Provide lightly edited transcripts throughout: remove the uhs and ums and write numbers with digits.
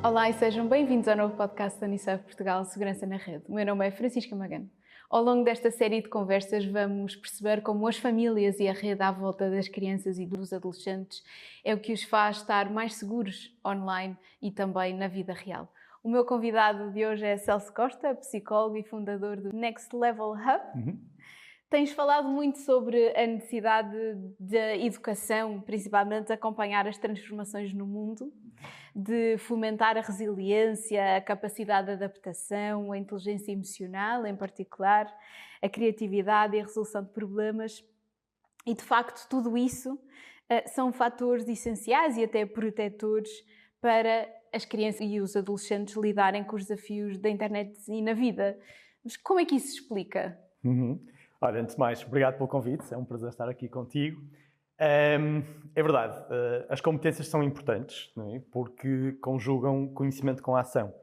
Olá e sejam bem-vindos ao novo podcast da Unicef Portugal Segurança na Rede. O meu nome é Francisca Magano. Ao longo desta série de conversas vamos perceber como as famílias e a rede à volta das crianças e dos adolescentes é o que os faz estar mais seguros online e também na vida real. O meu convidado de hoje é Celso Costa, psicólogo e fundador do Next Level Hub. Tens falado muito sobre a necessidade da educação, principalmente de acompanhar as transformações no mundo, de fomentar a resiliência, a capacidade de adaptação, a inteligência emocional, em particular, a criatividade e a resolução de problemas. E, de facto, tudo isso são fatores essenciais e até protetores para as crianças e os adolescentes lidarem com os desafios da internet e na vida. Mas como é que isso se explica? Olha, antes de mais, obrigado pelo convite, é um prazer estar aqui contigo. É verdade, as competências são importantes, não é? Porque conjugam conhecimento com a ação.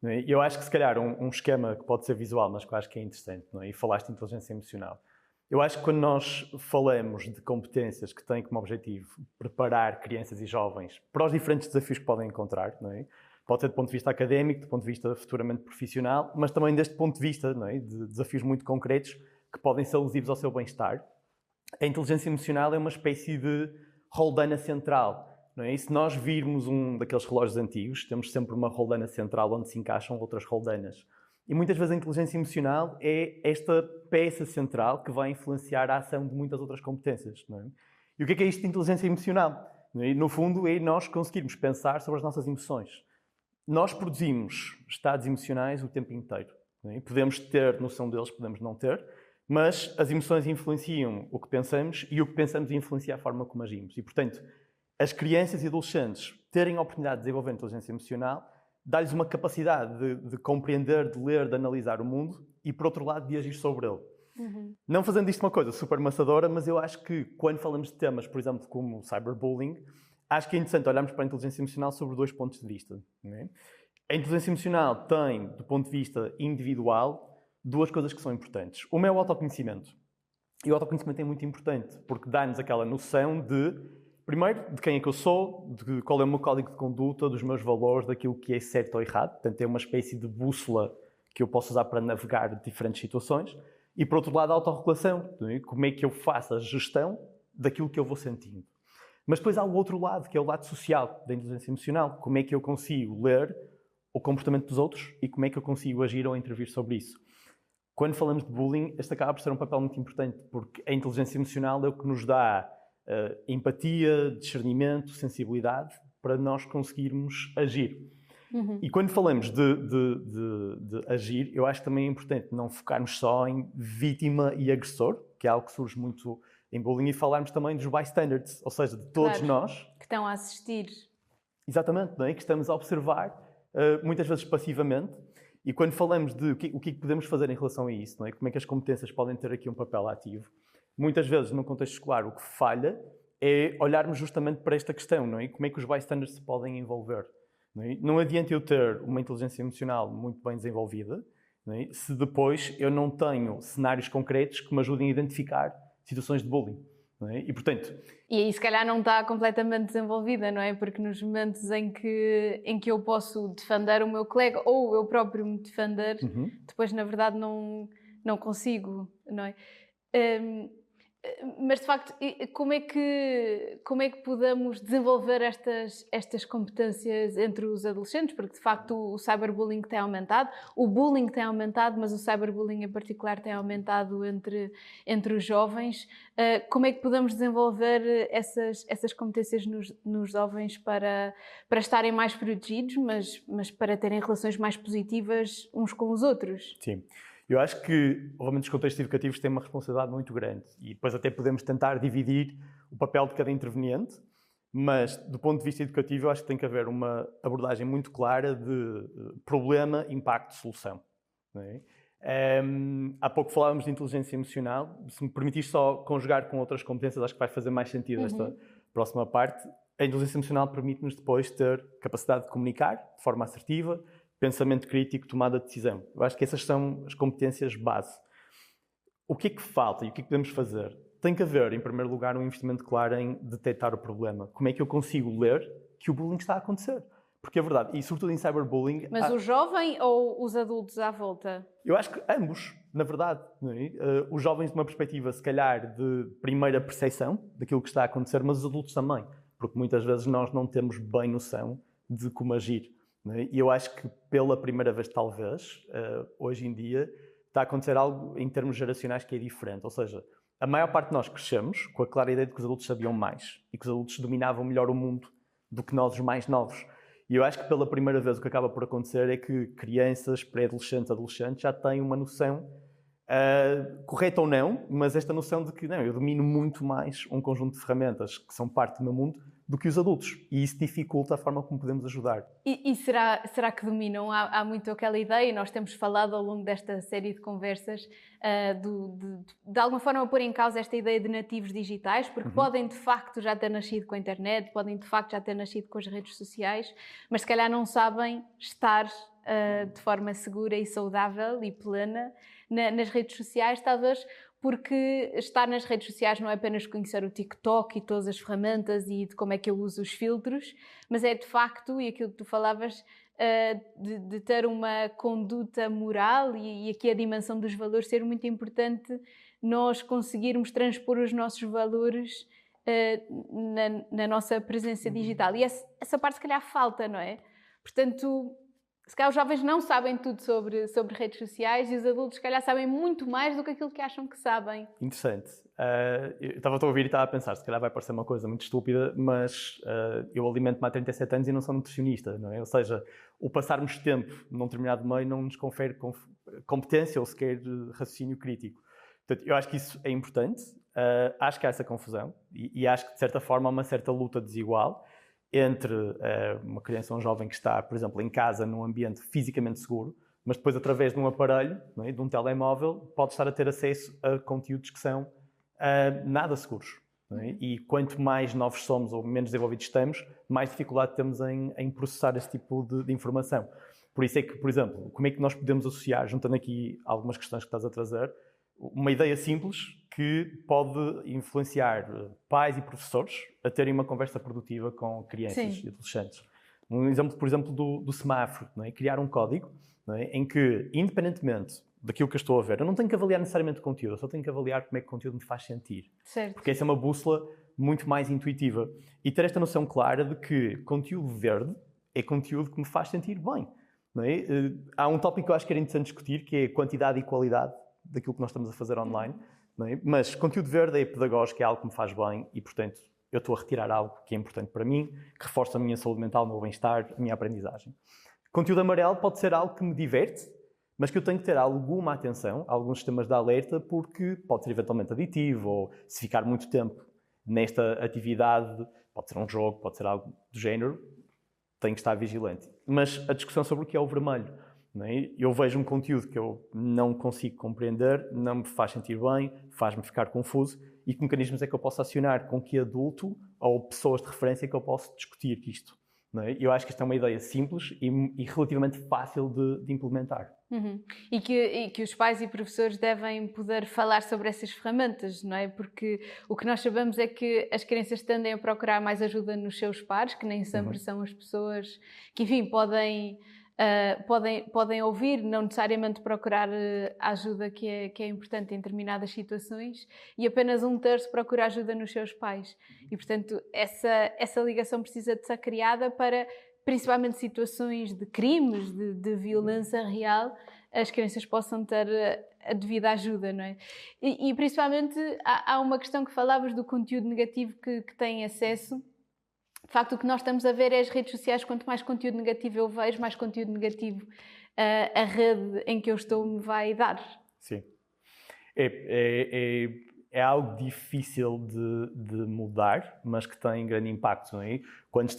Não é? Eu acho que se calhar um esquema que pode ser visual, mas que eu acho que é interessante, não é? E falaste de inteligência emocional. Eu acho que quando nós falamos de competências que têm como objetivo preparar crianças e jovens para os diferentes desafios que podem encontrar, não é? Pode ser do ponto de vista académico, do ponto de vista futuramente profissional, mas também deste ponto de vista, não é? De desafios muito concretos que podem ser alusivos ao seu bem-estar. A inteligência emocional é uma espécie de roldana central, não é? E se nós virmos um daqueles relógios antigos, temos sempre uma roldana central onde se encaixam outras roldanas. E muitas vezes a inteligência emocional é esta peça central que vai influenciar a ação de muitas outras competências, não é? E o que é isto de inteligência emocional? Não é? No fundo, é nós conseguirmos pensar sobre as nossas emoções. Nós produzimos estados emocionais o tempo inteiro, não é? Podemos ter noção deles, podemos não ter, mas as emoções influenciam o que pensamos e o que pensamos influencia a forma como agimos. E, portanto, as crianças e adolescentes terem a oportunidade de desenvolver inteligência emocional dá-lhes uma capacidade de compreender, de ler, de analisar o mundo e, por outro lado, de agir sobre ele. Não fazendo isto uma coisa super maçadora, mas eu acho que quando falamos de temas, por exemplo, como o cyberbullying, acho que é interessante olharmos para a inteligência emocional sobre dois pontos de vista. Não é? A inteligência emocional tem, do ponto de vista individual, duas coisas que são importantes. Uma é o autoconhecimento. E o autoconhecimento é muito importante, porque dá-nos aquela noção de, primeiro, de quem é que eu sou, de qual é o meu código de conduta, dos meus valores, daquilo que é certo ou errado. Portanto, é uma espécie de bússola que eu posso usar para navegar diferentes situações. E, por outro lado, a autorregulação. Como é que eu faço a gestão daquilo que eu vou sentindo. Mas depois há o outro lado, que é o lado social da inteligência emocional. Como é que eu consigo ler o comportamento dos outros e como é que eu consigo agir ou intervir sobre isso. Quando falamos de bullying, este acaba por ser um papel muito importante, porque a inteligência emocional é o que nos dá empatia, discernimento, sensibilidade, para nós conseguirmos agir. E quando falamos de agir, eu acho que também é importante não focarmos só em vítima e agressor, que é algo que surge muito em bullying, e falarmos também dos bystanders, ou seja, de todos nós. Que estão a assistir. Exatamente, não é? Que estamos a observar, muitas vezes passivamente. E quando falamos de o que podemos fazer em relação a isso, não é? Como é que as competências podem ter aqui um papel ativo, muitas vezes, no contexto escolar, o que falha é olharmos justamente para esta questão, não é? Como é que os bystanders se podem envolver. Não é? Não adianta eu ter uma inteligência emocional muito bem desenvolvida, não é? Se depois eu não tenho cenários concretos que me ajudem a identificar situações de bullying. Não é? E, portanto... E aí, se calhar, não está completamente desenvolvida, não é? Porque nos momentos em que eu posso defender o meu colega ou eu próprio me defender, depois, na verdade, não consigo, não é? Mas, de facto, como é que podemos desenvolver estas competências entre os adolescentes? Porque, de facto, o cyberbullying tem aumentado, o bullying tem aumentado, mas o cyberbullying em particular tem aumentado entre os jovens. Como é que podemos desenvolver essas competências nos jovens para estarem mais protegidos, mas para terem relações mais positivas uns com os outros? Sim. Eu acho que, obviamente, os contextos educativos têm uma responsabilidade muito grande e depois até podemos tentar dividir o papel de cada interveniente, mas, do ponto de vista educativo, eu acho que tem que haver uma abordagem muito clara de problema, impacto, solução. Não é? Há pouco falávamos de inteligência emocional. Se me permitires só conjugar com outras competências, acho que vai fazer mais sentido esta próxima parte. A inteligência emocional permite-nos depois ter capacidade de comunicar de forma assertiva, pensamento crítico, tomada de decisão. Eu acho que essas são as competências base. O que é que falta e o que é que podemos fazer? Tem que haver, em primeiro lugar, um investimento claro em detectar o problema. Como é que eu consigo ler que o bullying está a acontecer? Porque é verdade, e sobretudo em cyberbullying... Mas o jovem ou os adultos à volta? Eu acho que ambos, na verdade. Não é? Os jovens de uma perspectiva, se calhar, de primeira percepção daquilo que está a acontecer, mas os adultos também. Porque muitas vezes nós não temos bem noção de como agir. Não é? E eu acho que pela primeira vez, talvez, hoje em dia, está a acontecer algo em termos geracionais que é diferente. Ou seja, a maior parte de nós crescemos com a clara ideia de que os adultos sabiam mais e que os adultos dominavam melhor o mundo do que nós, os mais novos. E eu acho que pela primeira vez o que acaba por acontecer é que crianças, pré-adolescentes, adolescentes já têm uma noção, correta ou não, mas esta noção de que não, eu domino muito mais um conjunto de ferramentas que são parte do meu mundo do que os adultos. E isso dificulta a forma como podemos ajudar. E será que dominam? Há muito aquela ideia, e nós temos falado ao longo desta série de conversas, de alguma forma pôr em causa esta ideia de nativos digitais, porque podem de facto já ter nascido com a internet, podem de facto já ter nascido com as redes sociais, mas se calhar não sabem estar de forma segura e saudável e plena nas redes sociais, talvez porque estar nas redes sociais não é apenas conhecer o TikTok e todas as ferramentas e de como é que eu uso os filtros, mas é de facto, e aquilo que tu falavas, de ter uma conduta moral e aqui a dimensão dos valores ser muito importante, nós conseguirmos transpor os nossos valores na nossa presença digital. E essa parte se calhar falta, não é? Portanto, se calhar os jovens não sabem tudo sobre redes sociais e os adultos se calhar sabem muito mais do que aquilo que acham que sabem. Interessante. Eu estava a ouvir e estava a pensar, se calhar vai parecer uma coisa muito estúpida, mas eu alimento-me há 37 anos e não sou nutricionista, não é? Ou seja, o passarmos tempo num determinado meio não nos confere competência ou sequer raciocínio crítico. Portanto, eu acho que isso é importante, acho que há essa confusão e acho que de certa forma há uma certa luta desigual entre uma criança ou um jovem que está, por exemplo, em casa, num ambiente fisicamente seguro, mas depois, através de um aparelho, não é, de um telemóvel, pode estar a ter acesso a conteúdos que são nada seguros. Não é? E quanto mais novos somos ou menos desenvolvidos estamos, mais dificuldade temos em processar esse tipo de informação. Por isso é que, por exemplo, como é que nós podemos associar, juntando aqui algumas questões que estás a trazer, uma ideia simples que pode influenciar pais e professores a terem uma conversa produtiva com crianças e adolescentes. Um exemplo, por exemplo, do semáforo, não é? Criar um código, não é? Em que, independentemente daquilo que eu estou a ver, eu não tenho que avaliar necessariamente o conteúdo, eu só tenho que avaliar como é que o conteúdo me faz sentir. Certo. Porque essa é uma bússola muito mais intuitiva. E ter esta noção clara de que conteúdo verde é conteúdo que me faz sentir bem. Não é? Há um tópico que eu acho que era interessante discutir, que é quantidade e qualidade daquilo que nós estamos a fazer online. Não é? Mas conteúdo verde é pedagógico, é algo que me faz bem e, portanto, eu estou a retirar algo que é importante para mim, que reforça a minha saúde mental, o meu bem-estar, a minha aprendizagem. Conteúdo amarelo pode ser algo que me diverte, mas que eu tenho que ter alguma atenção, alguns sistemas de alerta, porque pode ser eventualmente aditivo, ou se ficar muito tempo nesta atividade, pode ser um jogo, pode ser algo do género, tenho que estar vigilante. Mas a discussão sobre o que é o vermelho, não é? Eu vejo um conteúdo que eu não consigo compreender, não me faz sentir bem, faz-me ficar confuso, e que mecanismos é que eu posso acionar, com que adulto ou pessoas de referência que eu posso discutir isto? Não é? Eu acho que esta é uma ideia simples e relativamente fácil de implementar. E que os pais e professores devem poder falar sobre essas ferramentas, não é? Porque o que nós sabemos é que as crianças tendem a procurar mais ajuda nos seus pares, que nem sempre são as pessoas que, enfim, podem ouvir, não necessariamente procurar a ajuda que é importante em determinadas situações, e apenas 1/3 procura ajuda nos seus pais. E, portanto, essa ligação precisa de ser criada para, principalmente situações de crimes, de violência real, as crianças possam ter a devida ajuda, não é? E principalmente há uma questão que falavas do conteúdo negativo que têm acesso. De facto, o que nós estamos a ver é as redes sociais. Quanto mais conteúdo negativo eu vejo, mais conteúdo negativo a rede em que eu estou me vai dar. Sim. É algo difícil de mudar, mas que tem grande impacto, não é? Quando se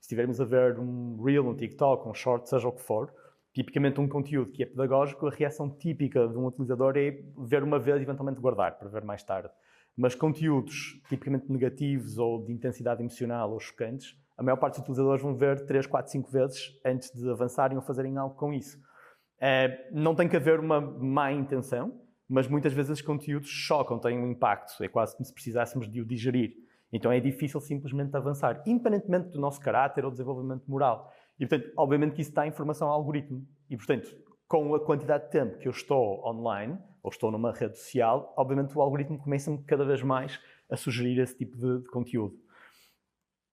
estivermos a ver um Reel, um TikTok, um Short, seja o que for, tipicamente um conteúdo que é pedagógico, a reação típica de um utilizador é ver uma vez e eventualmente guardar para ver mais tarde. Mas conteúdos tipicamente negativos ou de intensidade emocional ou chocantes, a maior parte dos utilizadores vão ver 3, 4, 5 vezes antes de avançarem ou fazerem algo com isso. Não tem que haver uma má intenção, mas muitas vezes os conteúdos chocam, têm um impacto. É quase como se precisássemos de o digerir. Então é difícil simplesmente avançar, independentemente do nosso caráter ou desenvolvimento moral. E, portanto, obviamente que isso dá informação ao algoritmo. E, portanto, com a quantidade de tempo que eu estou online, ou estou numa rede social, obviamente o algoritmo começa-me cada vez mais a sugerir esse tipo de conteúdo.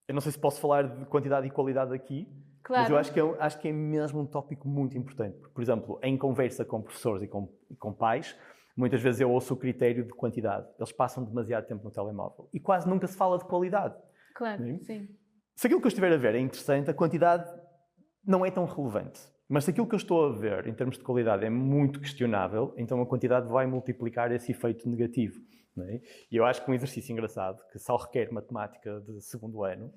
Eu não sei se posso falar de quantidade e qualidade aqui, Claro. mas eu acho que é mesmo um tópico muito importante. Por exemplo, em conversa com professores e com pais, muitas vezes eu ouço o critério de quantidade. Eles passam demasiado tempo no telemóvel. E quase nunca se fala de qualidade. Claro, sim. Se aquilo que eu estiver a ver é interessante, a quantidade não é tão relevante. Mas se aquilo que eu estou a ver, em termos de qualidade, é muito questionável, então a quantidade vai multiplicar esse efeito negativo. Não é? E eu acho que um exercício engraçado, que só requer matemática de segundo ano,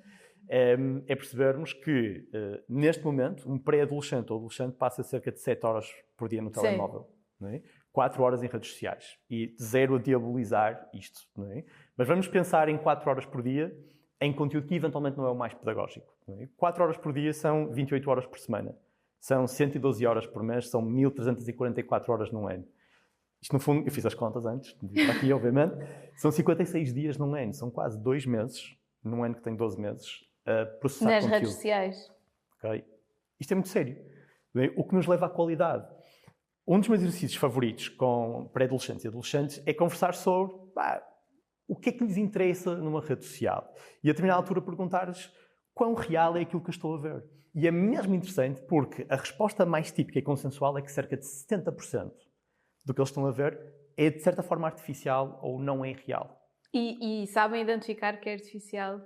é percebermos que, neste momento, um pré-adolescente ou adolescente passa cerca de 7 horas por dia no telemóvel. Não é? 4 horas em redes sociais. E zero a diabolizar isto. Não é? Mas vamos pensar em 4 horas por dia em conteúdo que eventualmente não é o mais pedagógico. Não é? 4 horas por dia são 28 horas por semana. São 112 horas por mês, são 1344 horas num ano. Isto, no fundo, eu fiz as contas antes, de vir aqui, obviamente, são 56 dias num ano, são quase 2 meses, num ano que tem 12 meses, a processar nas conteúdo. redes sociais. Okay? Isto é muito sério. O que nos leva à qualidade. Um dos meus exercícios favoritos com pré-adolescentes e adolescentes é conversar sobre o que é que lhes interessa numa rede social. E a determinada altura perguntar-lhes quão real é aquilo que eu estou a ver. E é mesmo interessante porque a resposta mais típica e consensual é que cerca de 70% do que eles estão a ver é de certa forma artificial ou não é real. E sabem identificar que é artificial?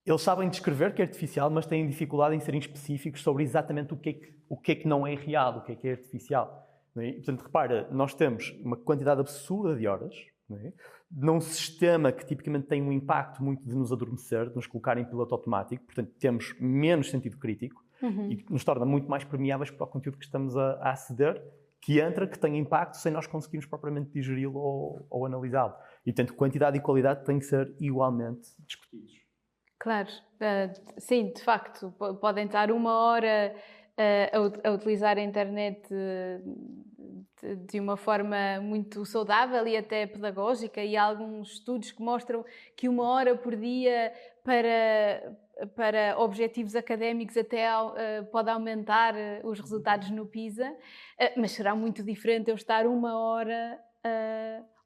Eles sabem descrever que é artificial, mas têm dificuldade em serem específicos sobre exatamente o que é que não é real, o que é artificial. Não é? E, portanto, repara, nós temos uma quantidade absurda de horas, não é? Num sistema que tipicamente tem um impacto muito de nos adormecer, de nos colocar em piloto automático, portanto temos menos sentido crítico e que nos torna muito mais permeáveis para o conteúdo que estamos a aceder, que entra, que tem impacto sem nós conseguirmos propriamente digeri-lo ou analisá-lo. E, portanto, quantidade e qualidade têm que ser igualmente discutidos. Claro, sim, de facto, podem estar 1 hora a utilizar a internet de uma forma muito saudável e até pedagógica, e há alguns estudos que mostram que 1 hora por dia para objetivos académicos até pode aumentar os resultados no PISA, mas será muito diferente eu estar 1 hora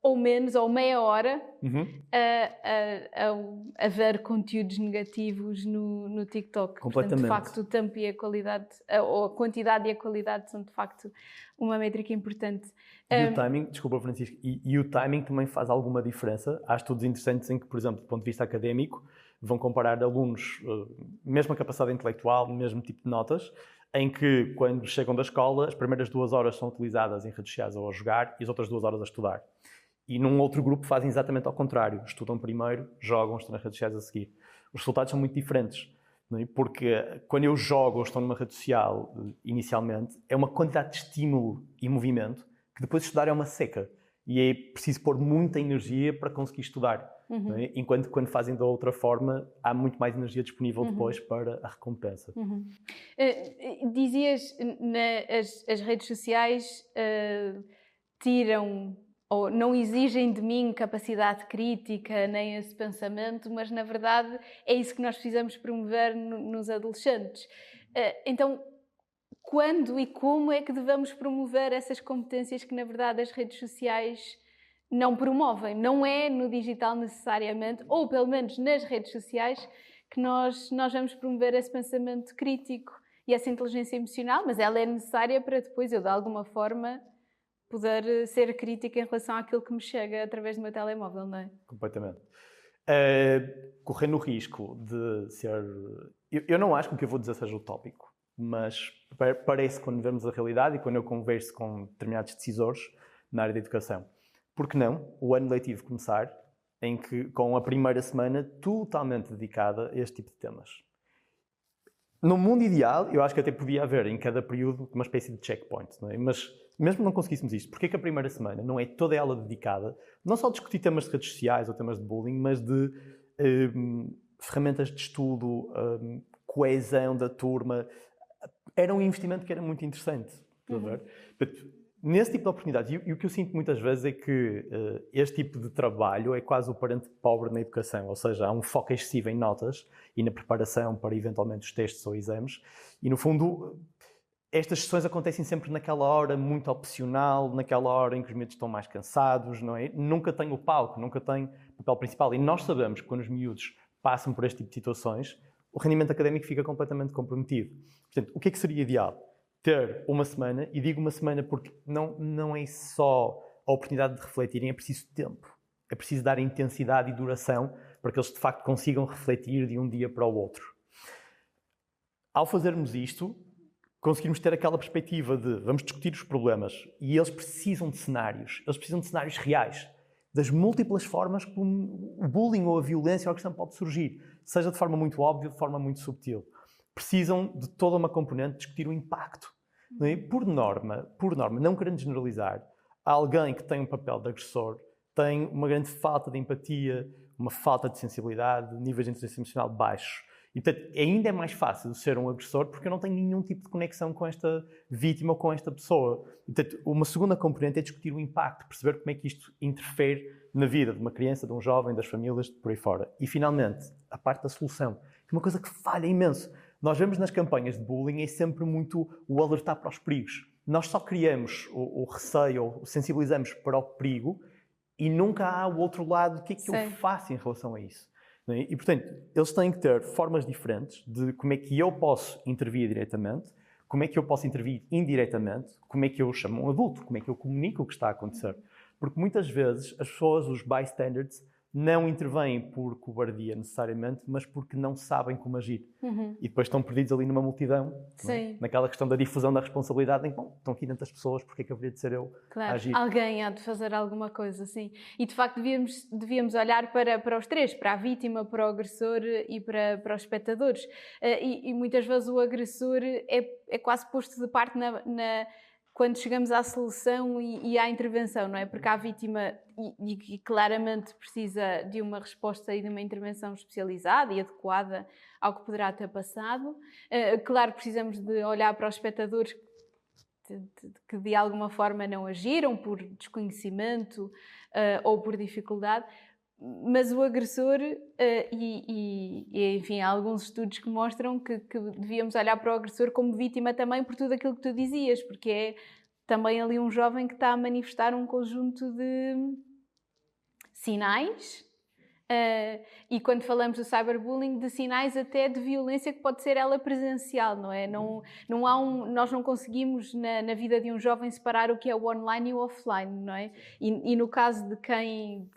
ou menos, ou meia hora, a ver conteúdos negativos no TikTok. Completamente. Portanto, de facto, o tempo e a qualidade, ou a quantidade e a qualidade são, de facto, uma métrica importante. E o timing, desculpa, Francisco, e o timing também faz alguma diferença. Há estudos interessantes em que, por exemplo, do ponto de vista académico, vão comparar alunos, mesma capacidade intelectual, mesmo tipo de notas, em que, quando chegam da escola, as primeiras 2 horas são utilizadas em redes sociais ou a jogar e as outras 2 horas a estudar. E num outro grupo fazem exatamente ao contrário. Estudam primeiro, jogam, estão nas redes sociais a seguir. Os resultados são muito diferentes. Não é? Porque quando eu jogo ou estou numa rede social, inicialmente, é uma quantidade de estímulo e movimento que depois de estudar é uma seca. E é preciso pôr muita energia para conseguir estudar. Não é? Enquanto quando fazem da outra forma, há muito mais energia disponível depois para a recompensa. Dizias, as redes sociais tiram ou não exigem de mim capacidade crítica nem esse pensamento, mas na verdade é isso que nós precisamos promover nos adolescentes. Então, quando e como é que devemos promover essas competências que na verdade as redes sociais não promovem? Não é no digital necessariamente, ou pelo menos nas redes sociais, que nós vamos promover esse pensamento crítico e essa inteligência emocional, mas ela é necessária para depois eu, de alguma forma, poder ser crítica em relação àquilo que me chega através do meu telemóvel, não é? Completamente. Correndo o risco de ser... Eu não acho que o que eu vou dizer seja utópico, mas parece quando vemos a realidade e quando eu converso com determinados decisores na área da educação. Por que não o ano letivo começar com a primeira semana totalmente dedicada a este tipo de temas? No mundo ideal, eu acho que até podia haver em cada período uma espécie de checkpoint, não é? Mas mesmo que não conseguíssemos isto, porquê que a primeira semana não é toda ela dedicada, não só a discutir temas de redes sociais ou temas de bullying, mas de ferramentas de estudo, coesão da turma? Era um investimento que era muito interessante. nesse tipo de oportunidades, e o que eu sinto muitas vezes é que este tipo de trabalho é quase o parente pobre na educação, ou seja, há um foco excessivo em notas e na preparação para eventualmente os testes ou exames, e no fundo estas sessões acontecem sempre naquela hora muito opcional, naquela hora em que os miúdos estão mais cansados, não é? Nunca tem o palco, nunca tem o papel principal, e nós sabemos que quando os miúdos passam por este tipo de situações, o rendimento académico fica completamente comprometido. Portanto, o que é que seria ideal? Ter uma semana, e digo uma semana porque não é só a oportunidade de refletirem, é preciso tempo. É preciso dar intensidade e duração para que eles de facto consigam refletir de um dia para o outro. Ao fazermos isto, conseguirmos ter aquela perspectiva de vamos discutir os problemas e eles precisam de cenários reais, das múltiplas formas como o bullying ou a violência ou a questão pode surgir, seja de forma muito óbvia, de forma muito subtil. Precisam de toda uma componente de discutir o impacto. Não é? Por norma, não querendo generalizar, alguém que tem um papel de agressor tem uma grande falta de empatia, uma falta de sensibilidade, níveis de inteligência emocional baixos. E, portanto, ainda é mais fácil ser um agressor porque eu não tenho nenhum tipo de conexão com esta vítima ou com esta pessoa. E, portanto, uma segunda componente é discutir o impacto, perceber como é que isto interfere na vida de uma criança, de um jovem, das famílias, por aí fora. E, finalmente, a parte da solução, que é uma coisa que falha imenso. Nós vemos nas campanhas de bullying é sempre muito o alertar para os perigos. Nós só criamos o receio ou sensibilizamos para o perigo e nunca há o outro lado, o que é que eu faço em relação a isso? E, portanto, eles têm que ter formas diferentes de como é que eu posso intervir diretamente, como é que eu posso intervir indiretamente, como é que eu chamo um adulto, como é que eu comunico o que está a acontecer. Porque muitas vezes as pessoas, os bystanders, não intervêm por cobardia necessariamente, mas porque não sabem como agir. E depois estão perdidos ali numa multidão, é? Naquela questão da difusão da responsabilidade, em que estão aqui tantas pessoas, porque é que haveria de ser eu a agir? Alguém há de fazer alguma coisa, sim. E de facto devíamos olhar para os três, para a vítima, para o agressor e para os espectadores. E muitas vezes o agressor é quase posto de parte quando chegamos à solução e à intervenção, não é? Porque a vítima e claramente precisa de uma resposta e de uma intervenção especializada e adequada ao que poderá ter passado. Claro, precisamos de olhar para os espectadores que de alguma forma não agiram por desconhecimento ou por dificuldade, mas o agressor, enfim, há alguns estudos que mostram que devíamos olhar para o agressor como vítima também por tudo aquilo que tu dizias, porque é também ali um jovem que está a manifestar um conjunto de sinais, e quando falamos do cyberbullying, de sinais até de violência que pode ser ela presencial, não é? Nós não conseguimos na vida de um jovem separar o que é o online e o offline, não é? E no caso de quem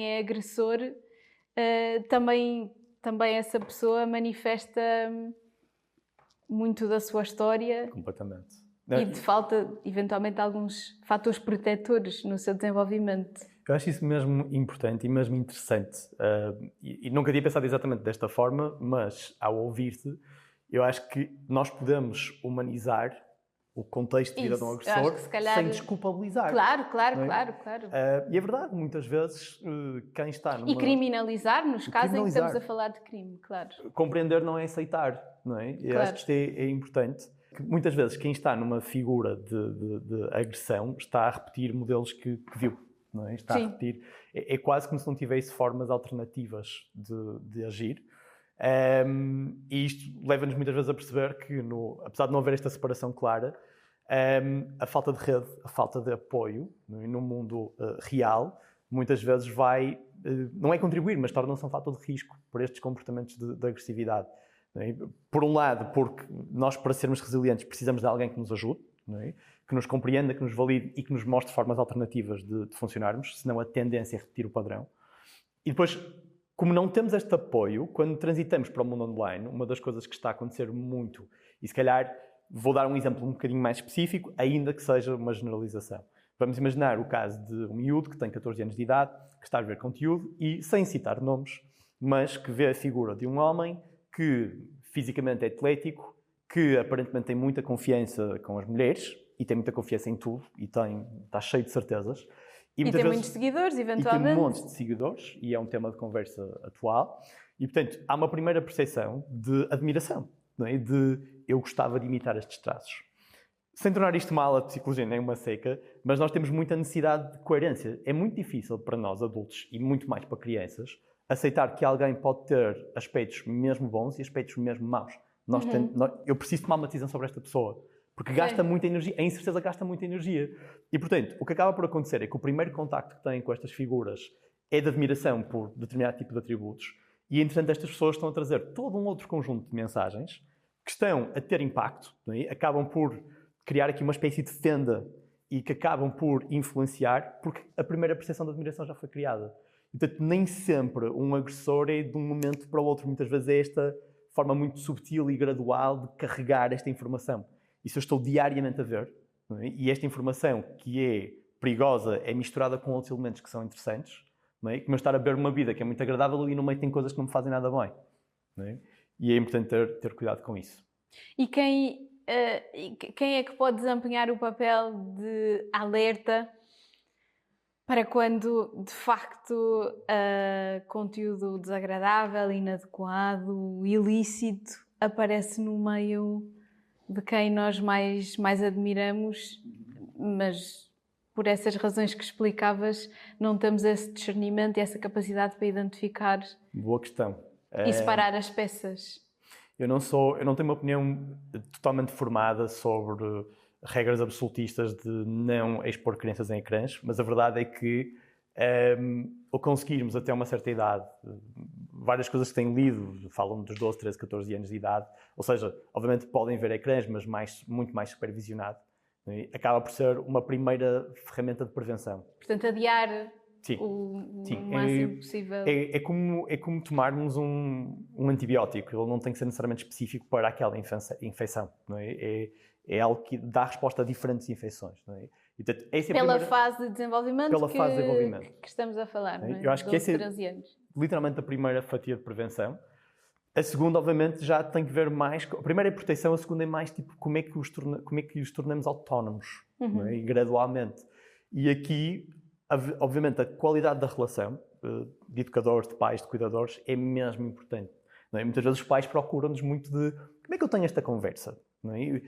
é agressor, também essa pessoa manifesta muito da sua história. Completamente. E de falta, eventualmente, de alguns fatores protetores no seu desenvolvimento. Eu acho isso mesmo importante e mesmo interessante. E nunca tinha pensado exatamente desta forma, mas ao ouvir-te, eu acho que nós podemos humanizar o contexto de vida de um agressor sem desculpabilizar. Claro. E é verdade, muitas vezes quem está numa... E criminalizar, nos casos em que estamos a falar de crime, claro. Compreender não é aceitar, não é? E acho que isto é importante. Que muitas vezes quem está numa figura de agressão está a repetir modelos que viu, não é? Está a repetir. É quase como se não tivesse formas alternativas de agir. E isto leva-nos muitas vezes a perceber que, apesar de não haver esta separação clara, a falta de rede, a falta de apoio no mundo real, muitas vezes não é contribuir, mas torna-se um fator de risco por estes comportamentos de agressividade. Por um lado, porque nós, para sermos resilientes, precisamos de alguém que nos ajude, não é? Que nos compreenda, que nos valide e que nos mostre formas alternativas de funcionarmos, senão a tendência é repetir o padrão. E depois, como não temos este apoio, quando transitamos para o mundo online, uma das coisas que está a acontecer muito, e se calhar vou dar um exemplo um bocadinho mais específico, ainda que seja uma generalização. Vamos imaginar o caso de um miúdo que tem 14 anos de idade, que está a ver conteúdo e, sem citar nomes, mas que vê a figura de um homem que fisicamente é atlético, que aparentemente tem muita confiança com as mulheres e tem muita confiança em tudo e está cheio de certezas. E tem muitos seguidores, eventualmente. E tem montes de seguidores e é um tema de conversa atual. E, portanto, há uma primeira percepção de admiração, não é? De eu gostava de imitar estes traços. sem tornar isto mal, a psicologia nem uma seca, mas nós temos muita necessidade de coerência. É muito difícil para nós, adultos, e muito mais para crianças, aceitar que alguém pode ter aspectos mesmo bons e aspectos mesmo maus. Eu preciso tomar uma decisão sobre esta pessoa, porque gasta muita energia, a incerteza gasta muita energia. E, portanto, o que acaba por acontecer é que o primeiro contacto que têm com estas figuras é de admiração por determinado tipo de atributos, e, entretanto, estas pessoas estão a trazer todo um outro conjunto de mensagens que estão a ter impacto, não é? Acabam por criar aqui uma espécie de fenda e que acabam por influenciar, porque a primeira percepção de admiração já foi criada. Portanto, nem sempre um agressor é de um momento para o outro. Muitas vezes é esta forma muito subtil e gradual de carregar esta informação. Isso eu estou diariamente a ver, não é? E esta informação que é perigosa é misturada com outros elementos que são interessantes, não é? Como eu estar a ver uma vida que é muito agradável e no meio tem coisas que não me fazem nada bem, não é? E é importante ter cuidado com isso. E quem é que pode desempenhar o papel de alerta para quando, de facto, conteúdo desagradável, inadequado, ilícito aparece no meio de quem nós mais admiramos, mas por essas razões que explicavas, não temos esse discernimento e essa capacidade para identificar Boa questão. E separar as peças? Eu não tenho uma opinião totalmente formada sobre regras absolutistas de não expor crianças em ecrãs, mas a verdade é que ao conseguirmos até uma certa idade, várias coisas que tenho lido falam dos 12, 13, 14 anos de idade, ou seja, obviamente podem ver ecrãs, mas muito mais supervisionado, né? Acaba por ser uma primeira ferramenta de prevenção. Portanto, adiar Sim. o máximo possível. É como tomarmos um antibiótico. Ele não tem que ser necessariamente específico para aquela infecção. Não é? É algo que dá resposta a diferentes infecções. Não é? E, portanto, pela fase de desenvolvimento que estamos a falar. Não é? Não é? Eu acho que essa é 13 anos. Literalmente a primeira fatia de prevenção. A segunda, obviamente, já tem que ver mais... A primeira é proteção, a segunda é mais tipo como é que os tornamos autónomos, não é? E gradualmente. E aqui, obviamente, a qualidade da relação de educadores, de pais, de cuidadores é mesmo importante. Não é? Muitas vezes os pais procuram-nos muito de como é que eu tenho esta conversa? Não é?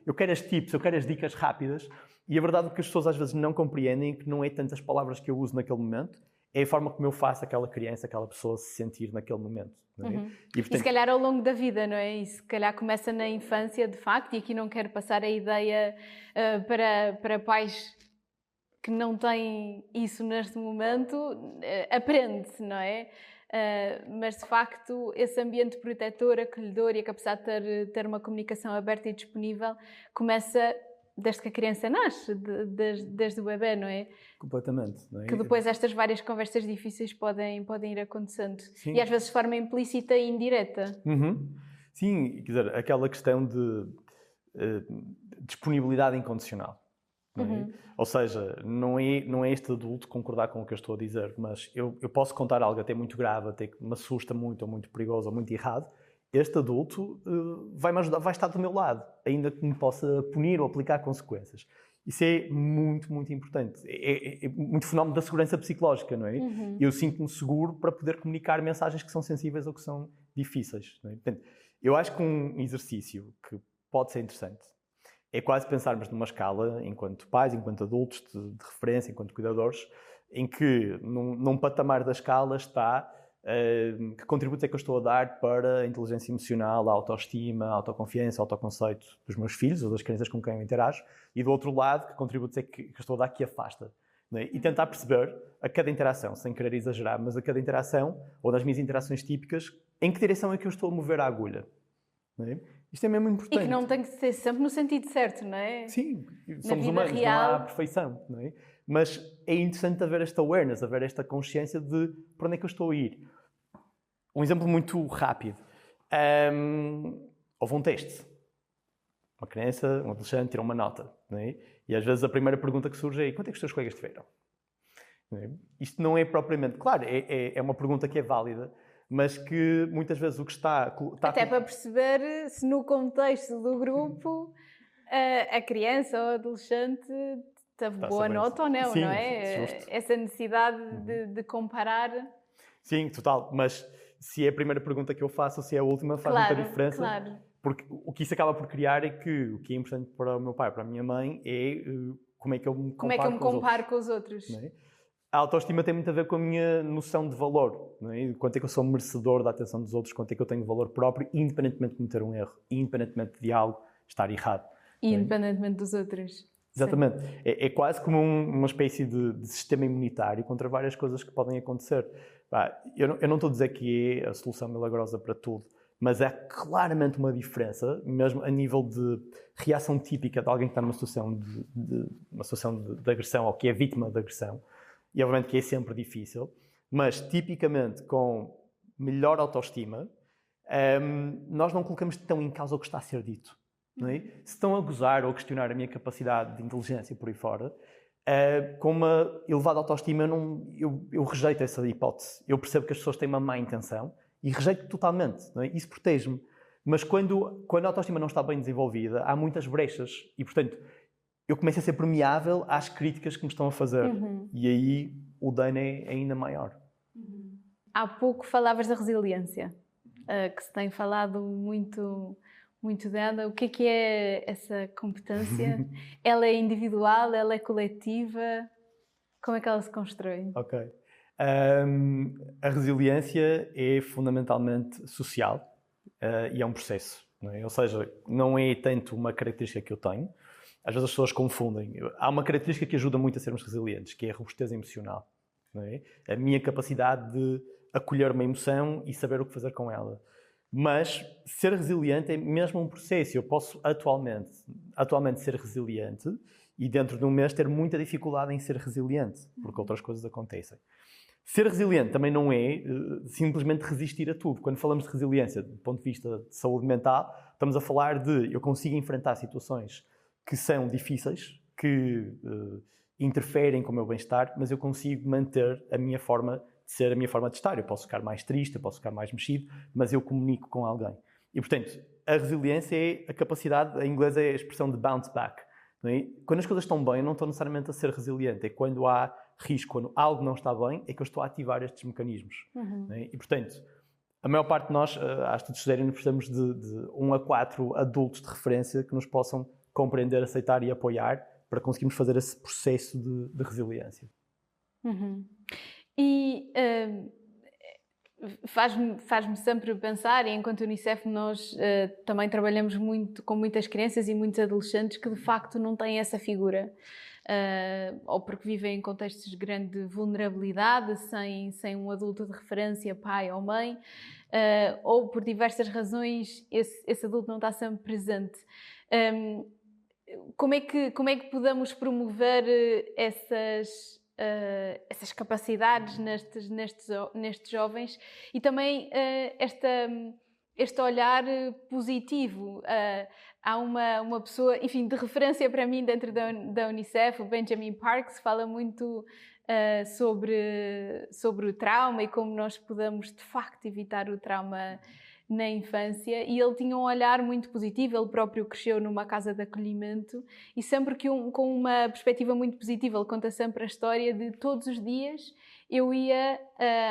Eu quero as tips, eu quero as dicas rápidas, e a verdade é que as pessoas às vezes não compreendem que não é tantas palavras que eu uso naquele momento, é a forma como eu faço aquela criança, aquela pessoa se sentir naquele momento. Não é? E, portanto, e se calhar ao longo da vida, não é? E se calhar começa na infância, de facto, e aqui não quero passar a ideia para pais que não têm isso neste momento, aprende-se, não é? Mas de facto esse ambiente protetor, acolhedor e a capacidade de ter uma comunicação aberta e disponível começa desde que a criança nasce, desde o bebê, não é? Completamente. Não é? Que depois estas várias conversas difíceis podem ir acontecendo. Sim. E às vezes de forma implícita e indireta. Sim, quer dizer, aquela questão de disponibilidade incondicional. Não é? Ou seja, não é este adulto concordar com o que eu estou a dizer, mas eu posso contar algo até muito grave, até que me assusta muito, ou muito perigoso, ou muito errado. Este adulto vai-me ajudar, vai estar do meu lado, ainda que me possa punir ou aplicar consequências. Isso é muito, muito importante. É muito fenómeno da segurança psicológica, não é? Eu sinto-me seguro para poder comunicar mensagens que são sensíveis ou que são difíceis. Não é? Portanto, eu acho que um exercício que pode ser interessante é quase pensarmos numa escala, enquanto pais, enquanto adultos, de referência, enquanto cuidadores, em que num patamar da escala está que contributos é que eu estou a dar para a inteligência emocional, a autoestima, a autoconfiança, o autoconceito dos meus filhos ou das crianças com quem eu interajo, e do outro lado, que contributos é que eu estou a dar que afasta. Não é? E tentar perceber a cada interação, sem querer exagerar, mas a cada interação, ou das minhas interações típicas, em que direção é que eu estou a mover a agulha. Não é? Isto é mesmo importante. E que não tem que ser sempre no sentido certo, não é? Sim, somos humanos, real... não há perfeição. Não é? Mas é interessante haver esta awareness, haver esta consciência de para onde é que eu estou a ir. Um exemplo muito rápido. Houve um teste. Uma criança, um adolescente, tirou uma nota. Não é? E às vezes a primeira pergunta que surge é: quanto é que os teus colegas tiveram? Não é? Isto não é propriamente... Claro, é uma pergunta que é válida, mas que muitas vezes o que está até para perceber se no contexto do grupo a criança ou o adolescente teve boa nota ou não, sim, não é? Justo. Essa necessidade de comparar. Sim, total. Mas se é a primeira pergunta que eu faço ou se é a última, faz muita diferença. Claro. Porque o que isso acaba por criar é que o que é importante para o meu pai, para a minha mãe, é como é que eu me comparo, Como é que eu me comparo com os outros? Não é? A autoestima tem muito a ver com a minha noção de valor. Não é? Quanto é que eu sou merecedor da atenção dos outros, quanto é que eu tenho valor próprio, independentemente de cometer um erro, independentemente de algo estar errado. Independentemente dos outros. Exatamente. É quase como uma espécie de sistema imunitário contra várias coisas que podem acontecer. Eu não estou a dizer que é a solução milagrosa para tudo, mas há claramente uma diferença, mesmo a nível de reação típica de alguém que está numa situação de agressão ou que é vítima de agressão. E obviamente que é sempre difícil, mas tipicamente com melhor autoestima, nós não colocamos tão em causa o que está a ser dito. Não é? Se estão a gozar ou a questionar a minha capacidade de inteligência por aí fora, com uma elevada autoestima eu rejeito essa hipótese. Eu percebo que as pessoas têm uma má intenção e rejeito totalmente. Não é? Isso protege-me. Mas quando a autoestima não está bem desenvolvida, há muitas brechas e, portanto, eu começo a ser permeável às críticas que me estão a fazer. E aí o dano é ainda maior. Há pouco falavas da resiliência, que se tem falado muito, muito dela. O que é essa competência? Ela é individual? Ela é coletiva? Como é que ela se constrói? Ok. A resiliência é fundamentalmente social e é um processo. Não é? Ou seja, não é tanto uma característica que eu tenho. Às vezes as pessoas confundem. Há uma característica que ajuda muito a sermos resilientes, que é a robustez emocional. Não é? A minha capacidade de acolher uma emoção e saber o que fazer com ela. Mas ser resiliente é mesmo um processo. Eu posso atualmente ser resiliente e dentro de um mês ter muita dificuldade em ser resiliente, porque outras coisas acontecem. Ser resiliente também não é simplesmente resistir a tudo. Quando falamos de resiliência, do ponto de vista de saúde mental, estamos a falar de eu consigo enfrentar situações que são difíceis, que interferem com o meu bem-estar, mas eu consigo manter a minha forma de ser, a minha forma de estar. Eu posso ficar mais triste, eu posso ficar mais mexido, mas eu comunico com alguém. E, portanto, a resiliência é a capacidade, em inglês é a expressão de bounce back. Não é? Quando as coisas estão bem, eu não estou necessariamente a ser resiliente. É quando há risco, quando algo não está bem, é que eu estou a ativar estes mecanismos. Não é? E, portanto, a maior parte de nós, acho que precisamos de 1 a 4 adultos de referência que nos possam compreender, aceitar e apoiar para conseguirmos fazer esse processo de resiliência. E faz-me sempre pensar, e enquanto Unicef nós também trabalhamos muito com muitas crianças e muitos adolescentes que de facto não têm essa figura, ou porque vivem em contextos de grande vulnerabilidade, sem um adulto de referência, pai ou mãe, ou por diversas razões esse adulto não está sempre presente. Como é que podemos promover essas capacidades nestes jovens e também este olhar positivo? Há uma pessoa, enfim, de referência para mim dentro da Unicef, o Benjamin Parks, fala muito sobre o trauma e como nós podemos de facto evitar o trauma na infância, e ele tinha um olhar muito positivo. Ele próprio cresceu numa casa de acolhimento e sempre com uma perspectiva muito positiva. Ele conta sempre a história de todos os dias eu ia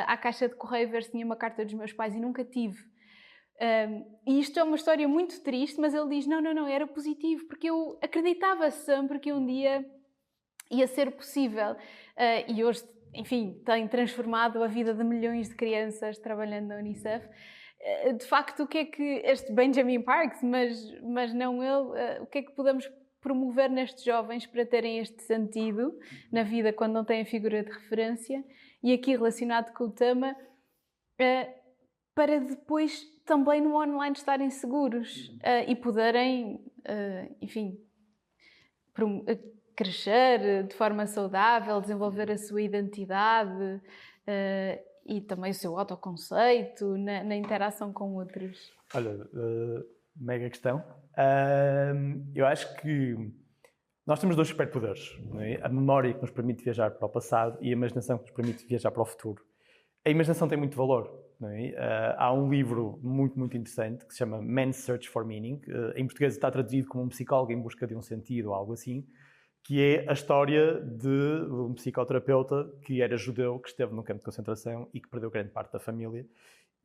à caixa de correio ver se tinha uma carta dos meus pais e nunca tive. E isto é uma história muito triste, mas ele diz, não, era positivo, porque eu acreditava sempre que um dia ia ser possível. E hoje, enfim, tem transformado a vida de milhões de crianças trabalhando na Unicef. De facto, o que é que este Benjamin Parks, mas não ele, o que é que podemos promover nestes jovens para terem este sentido na vida quando não têm a figura de referência? E aqui relacionado com o tema, para depois também no online estarem seguros e poderem, enfim, crescer de forma saudável, desenvolver a sua identidade e também o seu autoconceito na interação com outros. Olha, mega questão. Eu acho que nós temos 2 superpoderes, não é? A memória que nos permite viajar para o passado e a imaginação que nos permite viajar para o futuro. A imaginação tem muito valor, não é? Há um livro muito, muito interessante que se chama Man's Search for Meaning. Em português está traduzido como um psicólogo em busca de um sentido ou algo assim, que é a história de um psicoterapeuta que era judeu, que esteve num campo de concentração e que perdeu grande parte da família.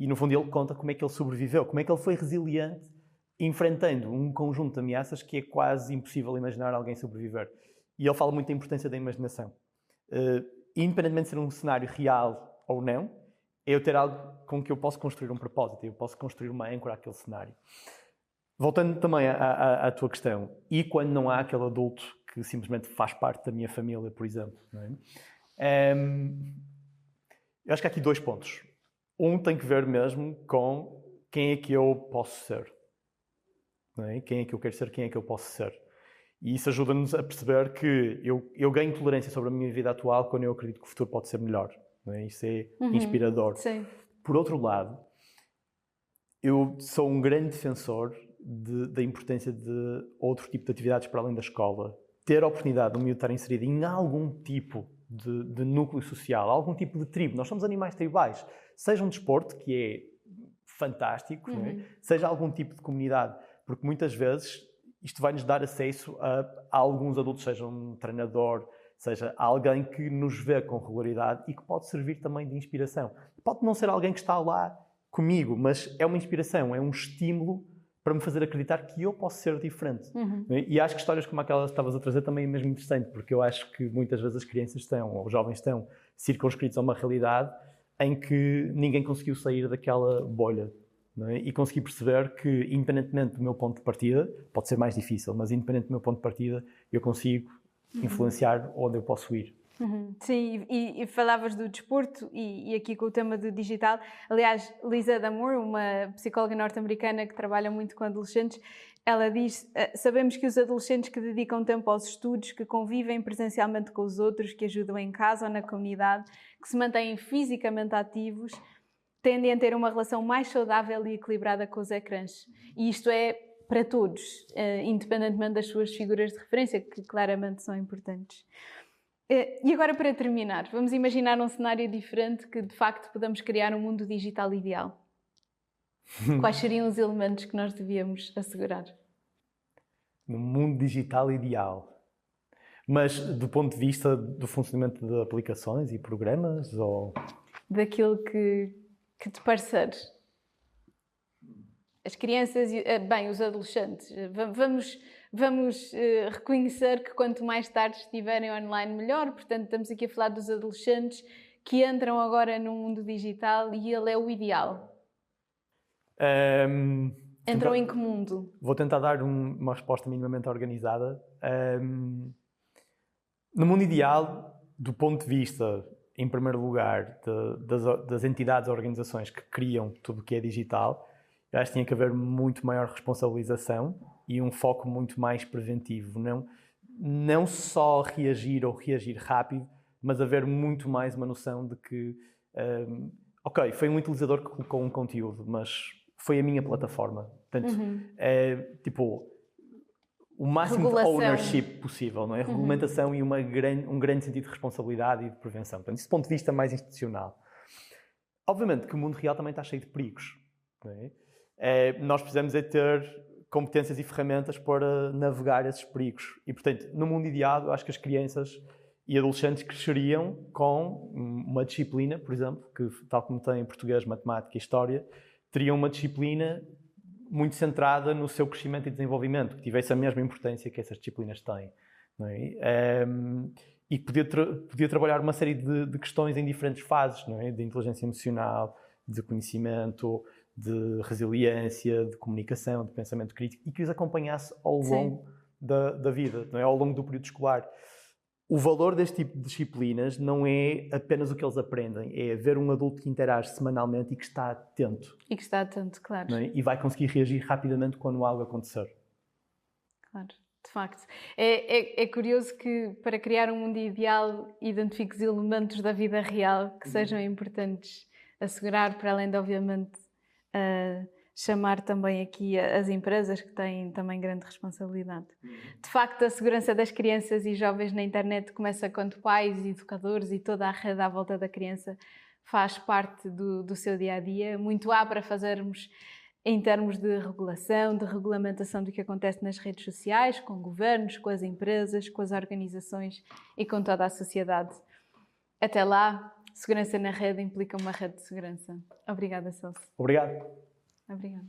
E, no fundo, ele conta como é que ele sobreviveu, como é que ele foi resiliente enfrentando um conjunto de ameaças que é quase impossível imaginar alguém sobreviver. E ele fala muito da importância da imaginação. Independentemente de ser um cenário real ou não, é eu ter algo com que eu posso construir um propósito, eu posso construir uma âncora àquele cenário. Voltando também à tua questão, e quando não há aquele adulto que simplesmente faz parte da minha família, por exemplo, não é? Eu acho que há aqui 2 pontos. Um tem que ver mesmo com quem é que eu posso ser. Não é? Quem é que eu quero ser, quem é que eu posso ser. E isso ajuda-nos a perceber que eu ganho tolerância sobre a minha vida atual quando eu acredito que o futuro pode ser melhor. Não é? Isso é inspirador. Sim. Por outro lado, eu sou um grande defensor da importância de outro tipo de atividades para além da escola. Ter a oportunidade de um miúdo estar inserido em algum tipo de núcleo social, algum tipo de tribo. Nós somos animais tribais. Seja um desporto, que é fantástico, não é? Seja algum tipo de comunidade. Porque muitas vezes isto vai-nos dar acesso a alguns adultos, seja um treinador, seja alguém que nos vê com regularidade e que pode servir também de inspiração. Pode não ser alguém que está lá comigo, mas é uma inspiração, é um estímulo para me fazer acreditar que eu posso ser diferente. E acho que histórias como aquela que estavas a trazer também é mesmo interessante, porque eu acho que muitas vezes as crianças estão, ou os jovens estão, circunscritos a uma realidade em que ninguém conseguiu sair daquela bolha. Não é? E consegui perceber que, independentemente do meu ponto de partida, pode ser mais difícil, mas independentemente do meu ponto de partida, eu consigo influenciar onde eu posso ir. Sim, e falavas do desporto e aqui com o tema do digital. Aliás, Lisa Damour, uma psicóloga norte-americana que trabalha muito com adolescentes, ela diz: sabemos que os adolescentes que dedicam tempo aos estudos, que convivem presencialmente com os outros, que ajudam em casa ou na comunidade, que se mantêm fisicamente ativos, tendem a ter uma relação mais saudável e equilibrada com os ecrãs. E isto é para todos, independentemente das suas figuras de referência, que claramente são importantes. E agora, para terminar, vamos imaginar um cenário diferente que, de facto, podamos criar um mundo digital ideal. Quais seriam os elementos que nós devíamos assegurar? No mundo digital ideal. Mas do ponto de vista do funcionamento de aplicações e programas? Ou... Daquilo que te parecer. As crianças, bem, os adolescentes. Vamos reconhecer que quanto mais tarde estiverem online, melhor. Portanto, estamos aqui a falar dos adolescentes que entram agora no mundo digital e ele é o ideal. Entram em que mundo? Vou tentar dar uma resposta minimamente organizada. No mundo ideal, do ponto de vista, em primeiro lugar, das entidades ou organizações que criam tudo o que é digital, eu acho que tinha que haver muito maior responsabilização e um foco muito mais preventivo. Não só reagir ou reagir rápido, mas haver muito mais uma noção de que, ok, foi um utilizador que colocou um conteúdo, mas foi a minha plataforma. Portanto, o máximo de ownership possível, não é? Regulamentação e um grande sentido de responsabilidade e de prevenção. Portanto, desse ponto de vista mais institucional. Obviamente que o mundo real também está cheio de perigos. Não é? Nós precisamos ter competências e ferramentas para navegar esses perigos. E, portanto, no mundo ideal, eu acho que as crianças e adolescentes cresceriam com uma disciplina, por exemplo, que, tal como tem em português, matemática e história, teriam uma disciplina muito centrada no seu crescimento e desenvolvimento, que tivesse a mesma importância que essas disciplinas têm. Não é? E podia trabalhar uma série de questões em diferentes fases, não é? De inteligência emocional, de conhecimento, de resiliência, de comunicação, de pensamento crítico, e que os acompanhasse ao longo da vida, não é? Ao longo do período escolar. O valor deste tipo de disciplinas não é apenas o que eles aprendem, é ver um adulto que interage semanalmente e que está atento. E que está atento, claro. Não é? E vai conseguir reagir rapidamente quando algo acontecer. Claro, de facto. É curioso que, para criar um mundo ideal, identifique os elementos da vida real que sejam importantes assegurar, para além de, obviamente, chamar também aqui as empresas que têm também grande responsabilidade. De facto, a segurança das crianças e jovens na internet começa quando pais, educadores e toda a rede à volta da criança faz parte do seu dia-a-dia. Muito há para fazermos em termos de regulação, de regulamentação do que acontece nas redes sociais, com governos, com as empresas, com as organizações e com toda a sociedade. Até lá, segurança na rede implica uma rede de segurança. Obrigada, Celso. Obrigado. Obrigada.